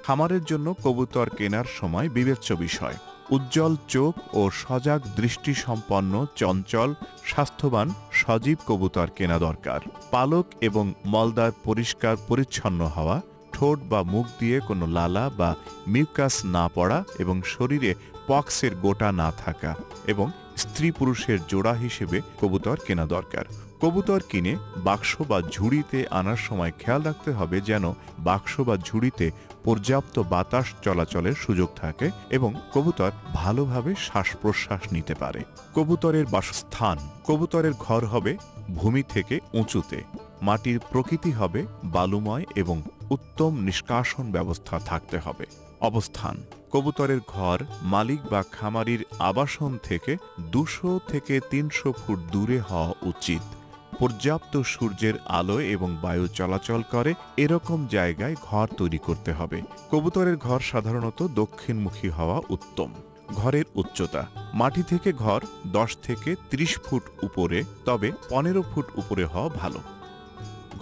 খামারের জন্য কবুতর কেনার সময় বিবেচ্য বিষয়: উজ্জ্বল চোখ ও সজাগ দৃষ্টিসম্পন্ন, চঞ্চল, স্বাস্থ্যবান, সজীব কবুতর কেনা দরকার। পালক এবং মলদ্বার পরিষ্কার পরিচ্ছন্ন হওয়া, ঠোঁট বা মুখ দিয়ে কোনো লালা বা মিউকাস না পড়া এবং শরীরে পক্সের গোটা না থাকা এবং স্ত্রী পুরুষের জোড়া হিসেবে কবুতর কেনা দরকার। কবুতর কিনে বাক্স বা ঝুড়িতে আনার সময় খেয়াল রাখতে হবে যেন বাক্স বা ঝুড়িতে পর্যাপ্ত বাতাস চলাচলের সুযোগ থাকে এবং কবুতর ভালোভাবে শ্বাস প্রশ্বাস নিতে পারে। কবুতরের বাসস্থান: কবুতরের ঘর হবে ভূমি থেকে উঁচুতে, মাটির প্রকৃতি হবে বালুময় এবং উত্তম নিষ্কাশন ব্যবস্থা থাকতে হবে। অবস্থান: কবুতরের ঘর মালিক বা খামারির আবাসন থেকে 200 থেকে 300 ফুট দূরে হওয়া উচিত। পর্যাপ্ত সূর্যের আলো এবং বায়ু চলাচল করে এরকম জায়গায় ঘর তৈরি করতে হবে। কবুতরের ঘর সাধারণত দক্ষিণমুখী হওয়া উত্তম। ঘরের উচ্চতা: মাটি থেকে ঘর 10 থেকে 30 ফুট উপরে, তবে 15 ফুট উপরে হওয়া ভালো।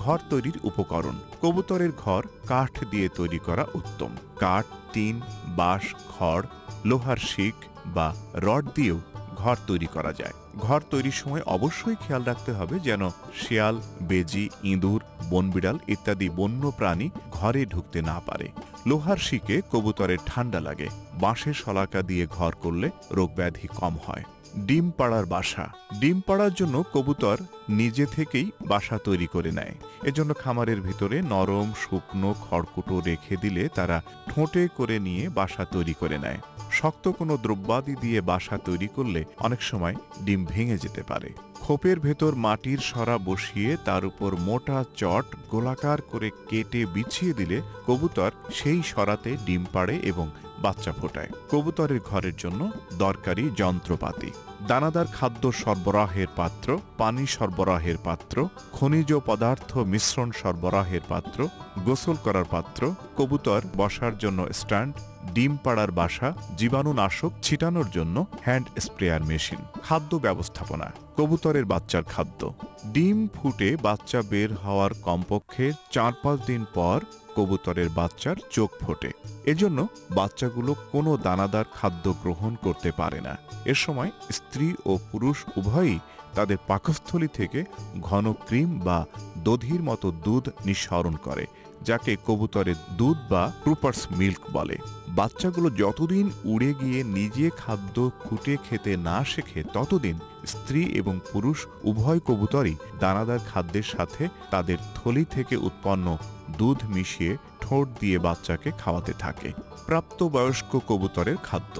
ঘর তৈরির উপকরণ: কবুতরের ঘর কাঠ দিয়ে তৈরি করা উত্তম। কাঠ, টিন, বাঁশ, খড়, লোহার শিক বা রড দিয়েও ঘর তৈরি করা যায়। ঘর তৈরির সময় অবশ্যই খেয়াল রাখতে হবে যেন শিয়াল, বেজি, ইঁদুর, বনবিড়াল ইত্যাদি বন্য প্রাণী ঘরে ঢুকতে না পারে। লোহার শিকে কবুতরের ঠান্ডা লাগে। বাঁশের শলাকা দিয়ে ঘর করলে রোগব্যাধি কম হয়। ডিম পাড়ার বাসা: ডিম পাড়ার জন্য কবুতর নিজে থেকেই বাসা তৈরি করে নেয়। এজন্য খামারের ভিতরে নরম শুকনো খড়কুটো রেখে দিলে তারা ঠোঁটে করে নিয়ে বাসা তৈরি করে নেয়। শক্ত কোনো দ্রব্যাদি দিয়ে বাসা তৈরি করলে অনেক সময় ডিম ভেঙে যেতে পারে। খোপের ভেতর মাটির সরা বসিয়ে তার উপর মোটা চট গোলাকার করে কেটে বিছিয়ে দিলে কবুতর সেই সরাতে ডিম পাড়ে এবং বাচ্চা ফোটায়। কবুতরের ঘরের জন্য দরকারি যন্ত্রপাতি: দানাদার খাদ্য সরবরাহের পাত্র, পানি সরবরাহের পাত্র, খনিজ পদার্থ মিশ্রণ সরবরাহের পাত্র, গোসল করার পাত্র, কবুতর বসার জন্য স্ট্যান্ড, ডিম পাড়ার বাসা, জীবাণুনাশক ছিটানোর জন্য হ্যান্ড স্প্রেয়ার মেশিন। খাদ্য ব্যবস্থাপনা: কবুতরের বাচ্চার খাদ্য: ডিম ফুটে বাচ্চা বের হওয়ার কমপক্ষে 4-5 দিন পর কবুতরের বাচ্চার চোখ ফোটে। এজন্য বাচ্চাগুলো কোনো দানাদার খাদ্য গ্রহণ করতে পারে না। এর সময় স্ত্রী ও পুরুষ উভয়ই তাদের পাকস্থলী থেকে ঘন ক্রিম বা দধির মতো দুধ নিঃসরণ করে, যাকে কবুতরের দুধ বা ট্রুপার্স মিল্ক বলে। বাচ্চাগুলো যতদিন উড়ে গিয়ে নিজে খাদ্য খুঁটে খেতে না শেখে ততদিন স্ত্রী এবং পুরুষ উভয় কবুতরই দানাদার খাদ্যের সাথে তাদের থলি থেকে উৎপন্ন দুধ মিশিয়ে ঠোঁট দিয়ে বাচ্চাকে খাওয়াতে থাকে। প্রাপ্তবয়স্ক কবুতরের খাদ্য: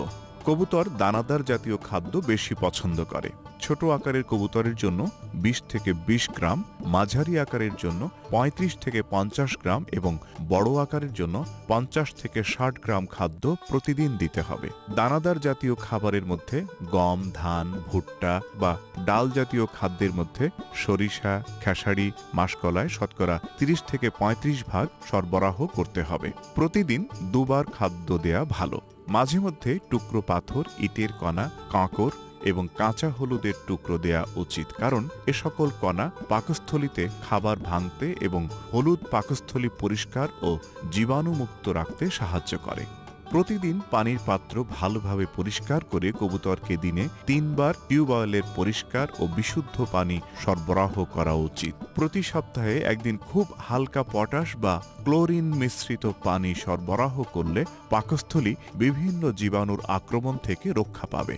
কবুতর দানাদার জাতীয় খাদ্য বেশি পছন্দ করে। ছোট আকারের কবুতরের জন্য 20 থেকে 20 গ্রাম, মাঝারি আকারের জন্য 35 থেকে 50 গ্রাম এবং বড় আকারের জন্য 50 থেকে 60 গ্রাম খাদ্য প্রতিদিন দিতে হবে। দানাদার জাতীয় খাবারের মধ্যে গম, ধান, ভুট্টা বা ডাল জাতীয় খাদ্যের মধ্যে সরিষা, খেসারি, মাসকলাই শতকরা 30 থেকে 35 ভাগ সরবরাহ করতে হবে। প্রতিদিন দুবার খাদ্য দেয়া ভালো। মাঝে মধ্যে টুকরো পাথর, ইটের কণা, কাঁকর এবং কাঁচা হলুদের টুকরো দেয়া উচিত, কারণ এ সকল কণা পাকস্থলীতে খাবার ভাঙতে এবং হলুদ পাকস্থলী পরিষ্কার ও জীবাণুমুক্ত রাখতে সাহায্য করে। প্রতিদিন পানির পাত্র ভালোভাবে পরিষ্কার করে কবুতরকে দিনে 3 বার টিউবওয়েলের পরিষ্কার ও বিশুদ্ধ পানি সরবরাহ করা উচিত। প্রতি সপ্তাহে একদিন খুব হালকা পটাশ বা ক্লোরিন মিশ্রিত পানি সরবরাহ করলে পাকস্থলী বিভিন্ন জীবাণুর আক্রমণ থেকে রক্ষা পাবে।